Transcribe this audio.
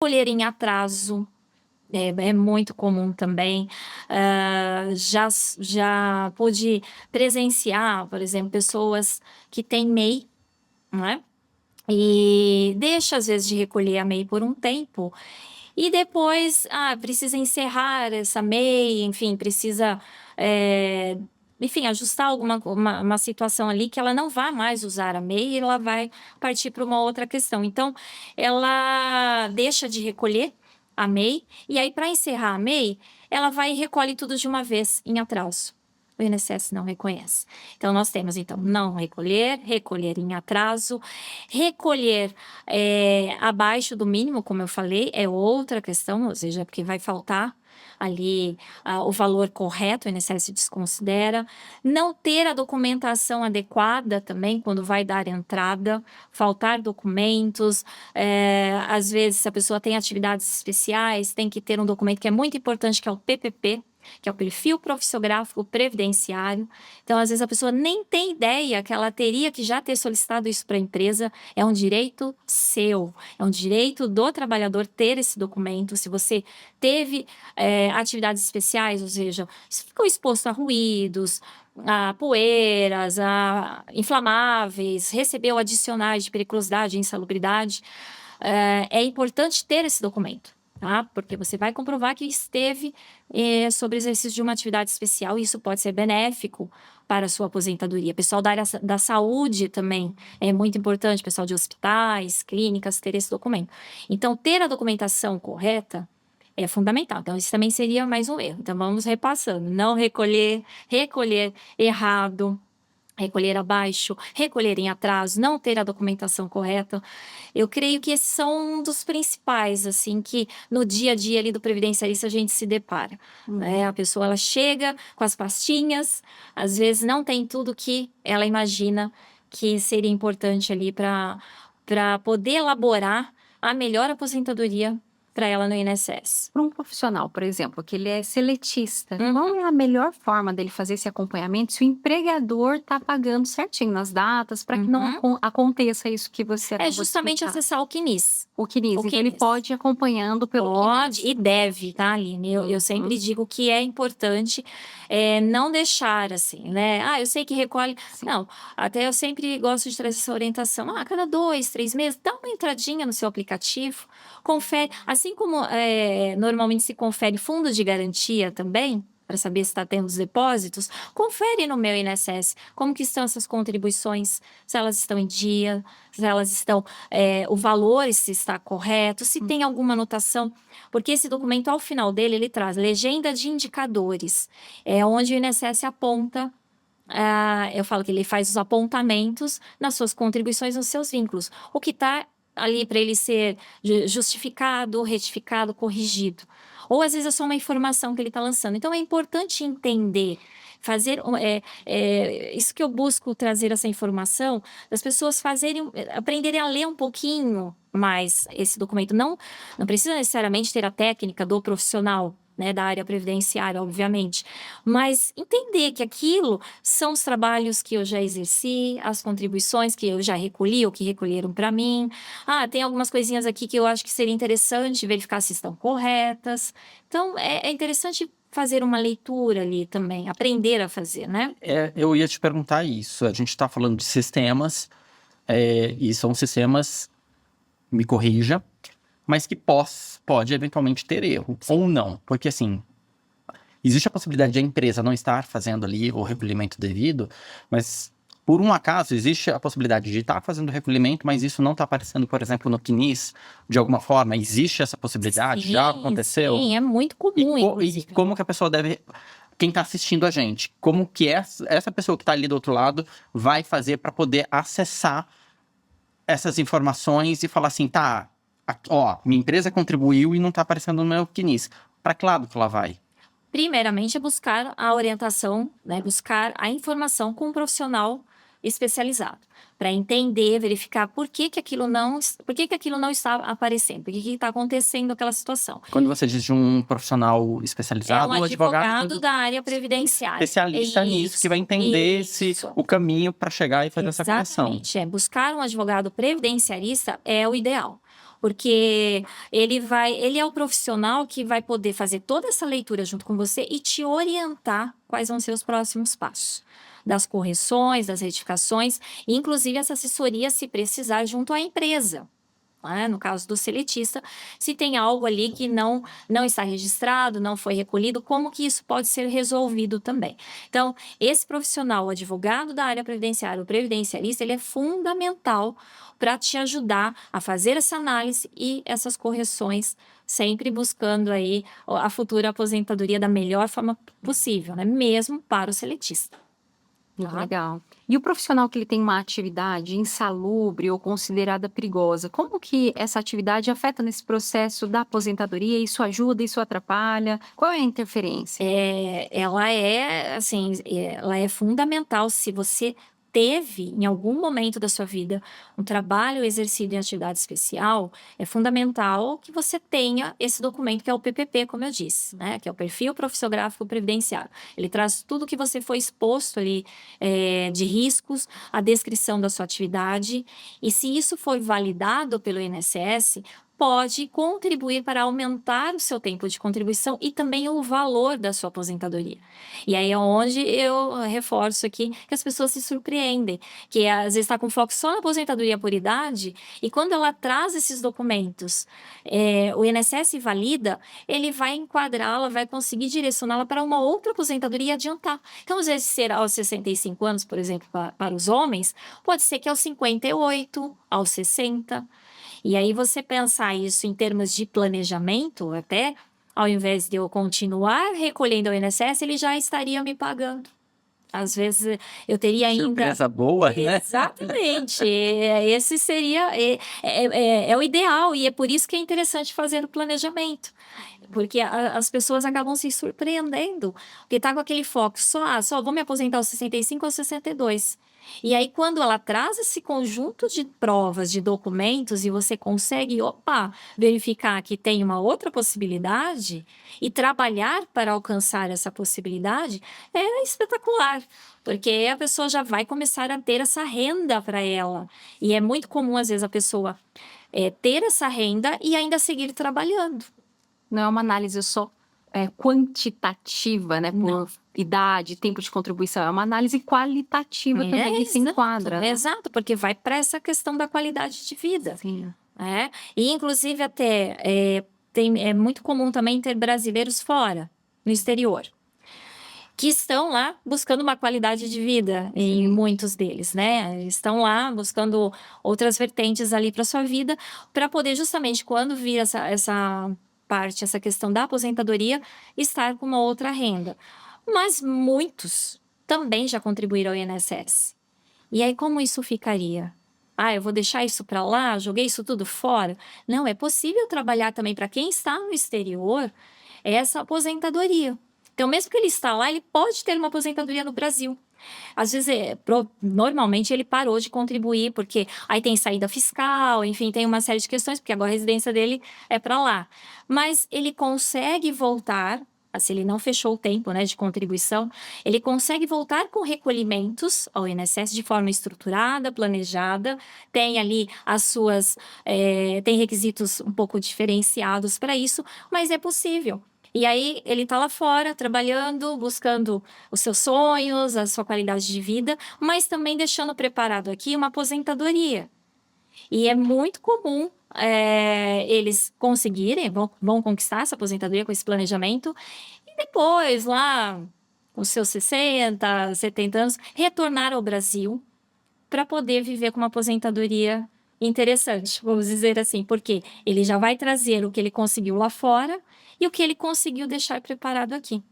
recolher em atraso. É muito comum também. Já pude presenciar, por exemplo, pessoas que têm MEI, né? E deixa, às vezes, de recolher a MEI por um tempo, e depois, precisa encerrar essa MEI, enfim, precisa, enfim, ajustar uma situação ali que ela não vai mais usar a MEI e ela vai partir para uma outra questão. Então, ela deixa de recolher a MEI, e aí, para encerrar a MEI, ela vai e recolhe tudo de uma vez, em atraso. O INSS não reconhece. Então, nós temos, então, não recolher, recolher em atraso, recolher abaixo do mínimo, como eu falei, é outra questão, ou seja, porque vai faltar ali o valor correto, o INSS desconsidera. Não ter a documentação adequada também, quando vai dar entrada, faltar documentos, às vezes, se a pessoa tem atividades especiais, tem que ter um documento que é muito importante, que é o PPP, que é o Perfil Profissiográfico Previdenciário. Então, às vezes, a pessoa nem tem ideia que ela teria que já ter solicitado isso para a empresa. É um direito seu, é um direito do trabalhador ter esse documento. Se você teve atividades especiais, ou seja, se ficou exposto a ruídos, a poeiras, a inflamáveis, recebeu adicionais de periculosidade e insalubridade, é importante ter esse documento. Tá? Porque você vai comprovar que esteve sob exercício de uma atividade especial, e isso pode ser benéfico para a sua aposentadoria. Pessoal da área da saúde também é muito importante, pessoal de hospitais, clínicas, ter esse documento. Então, ter a documentação correta é fundamental. Então, isso também seria mais um erro. Então, vamos repassando. Não recolher, recolher errado, recolher abaixo, recolher em atraso, não ter a documentação correta. Eu creio que esses são um dos principais, assim, que no dia a dia ali do previdenciarista a gente se depara, né? A pessoa, ela chega com as pastinhas, às vezes não tem tudo que ela imagina que seria importante ali para poder elaborar a melhor aposentadoria para ela no INSS. Para um profissional, por exemplo, que ele é seletista, qual é a melhor forma dele fazer esse acompanhamento se o empregador está pagando certinho nas datas para que não aconteça isso que você acabou É de justamente explicar? acessar o CNIS. O CNIS, então ele pode ir acompanhando pelo Pode e deve, tá, Aline? Eu sempre digo que é importante não deixar assim, né? Eu sei que recolhe. Sim. Não, até eu sempre gosto de trazer essa orientação. A cada 2, 3 meses, dá uma entradinha no seu aplicativo, confere. Assim como normalmente se confere fundo de garantia também, para saber se está tendo os depósitos, confere no meu INSS como que estão essas contribuições, se elas estão em dia, se elas estão, o valor se está correto, se tem alguma anotação, porque esse documento, ao final dele, ele traz legenda de indicadores, onde o INSS aponta, eu falo que ele faz os apontamentos nas suas contribuições, nos seus vínculos, o que está ali para ele ser justificado, retificado, corrigido. Ou às vezes é só uma informação que ele está lançando. Então é importante entender, fazer isso que eu busco trazer essa informação, das pessoas aprenderem a ler um pouquinho mais esse documento. Não precisa necessariamente ter a técnica do profissional, né, da área previdenciária, obviamente, mas entender que aquilo são os trabalhos que eu já exerci, as contribuições que eu já recolhi ou que recolheram para mim. Tem algumas coisinhas aqui que eu acho que seria interessante verificar se estão corretas. Então, é interessante fazer uma leitura ali também, aprender a fazer, né? Eu ia te perguntar isso. A gente está falando de sistemas, e são sistemas, me corrija, mas que pode eventualmente ter erro, ou não. Porque, assim, existe a possibilidade de a empresa não estar fazendo ali o recolhimento devido, mas, por um acaso, existe a possibilidade de estar fazendo o recolhimento, mas isso não está aparecendo, por exemplo, no CNIS, de alguma forma. Existe essa possibilidade? Sim, já aconteceu? Sim, é muito comum, inclusive. E como que a pessoa deve... Quem está assistindo a gente, como que essa pessoa que está ali do outro lado vai fazer para poder acessar essas informações e falar assim, minha empresa contribuiu e não está aparecendo no meu CNIS. Para que lado que ela vai? Primeiramente é buscar a orientação, né, buscar a informação com um profissional especializado, para entender, verificar por que aquilo não está aparecendo, por que está acontecendo aquela situação. Quando você diz de um profissional especializado, um advogado da área previdenciária. Especialista nisso, que vai entender o caminho para chegar e fazer essa correção. Exatamente, buscar um advogado previdenciarista é o ideal. porque ele é o profissional que vai poder fazer toda essa leitura junto com você e te orientar quais vão ser os próximos passos. Das correções, das retificações, e inclusive essa assessoria se precisar junto à empresa. Né? No caso do seletista, se tem algo ali que não está registrado, não foi recolhido, como que isso pode ser resolvido também. Então, esse profissional, o advogado da área previdenciária, o previdenciarista, ele é fundamental para te ajudar a fazer essa análise e essas correções, sempre buscando aí a futura aposentadoria da melhor forma possível, né? Mesmo para o seletista. Muito Tá? legal. E o profissional que ele tem uma atividade insalubre ou considerada perigosa, como que essa atividade afeta nesse processo da aposentadoria? Isso ajuda, isso atrapalha? Qual é a interferência? Ela é, assim, ela é fundamental se você teve, em algum momento da sua vida, um trabalho exercido em atividade especial, é fundamental que você tenha esse documento que é o PPP, como eu disse, né? Que é o Perfil Profissiográfico Previdenciário. Ele traz tudo que você foi exposto ali de riscos, a descrição da sua atividade, e se isso foi validado pelo INSS, pode contribuir para aumentar o seu tempo de contribuição e também o valor da sua aposentadoria. E aí é onde eu reforço aqui que as pessoas se surpreendem, que às vezes está com foco só na aposentadoria por idade, e quando ela traz esses documentos, o INSS valida, ele vai enquadrá-la, vai conseguir direcioná-la para uma outra aposentadoria e adiantar. Então, às vezes, ser aos 65 anos, por exemplo, para os homens, pode ser que aos 58, aos 60. E aí você pensar isso em termos de planejamento, até ao invés de eu continuar recolhendo ao INSS, ele já estaria me pagando. Às vezes eu teria ainda. Surpresa boa, né? Exatamente. Esse seria o ideal, e é por isso que é interessante fazer o planejamento. Porque as pessoas acabam se surpreendendo, porque tá com aquele foco só vou me aposentar aos 65 ou 62. E aí, quando ela traz esse conjunto de provas, de documentos, e você consegue, verificar que tem uma outra possibilidade e trabalhar para alcançar essa possibilidade, é espetacular, porque a pessoa já vai começar a ter essa renda para ela. E é muito comum, às vezes, a pessoa ter essa renda e ainda seguir trabalhando. Não é uma análise só quantitativa, né? Por idade, tempo de contribuição. É uma análise qualitativa também que se enquadra. Né? Exato, porque vai para essa questão da qualidade de vida. Sim. E, inclusive, até é muito comum também ter brasileiros fora, no exterior, que estão lá buscando uma qualidade de vida, em muitos deles, né? Estão lá buscando outras vertentes ali para sua vida, para poder justamente, quando vir essa parte, essa questão da aposentadoria, estar com uma outra renda. Mas muitos também já contribuíram ao INSS. E aí, como isso ficaria? Eu vou deixar isso para lá, joguei isso tudo fora? Não, é possível trabalhar também para quem está no exterior essa aposentadoria. Então, mesmo que ele está lá, ele pode ter uma aposentadoria no Brasil. Às vezes, normalmente, ele parou de contribuir, porque aí tem saída fiscal, enfim, tem uma série de questões, porque agora a residência dele é para lá. Mas ele consegue voltar, se ele não fechou o tempo, né, de contribuição, ele consegue voltar com recolhimentos ao INSS de forma estruturada, planejada, tem ali tem requisitos um pouco diferenciados para isso, mas é possível. E aí ele está lá fora, trabalhando, buscando os seus sonhos, a sua qualidade de vida, mas também deixando preparado aqui uma aposentadoria. E é muito comum eles conseguirem, vão conquistar essa aposentadoria com esse planejamento, e depois, lá com seus 60, 70 anos, retornar ao Brasil para poder viver com uma aposentadoria interessante, vamos dizer assim, porque ele já vai trazer o que ele conseguiu lá fora e o que ele conseguiu deixar preparado aqui.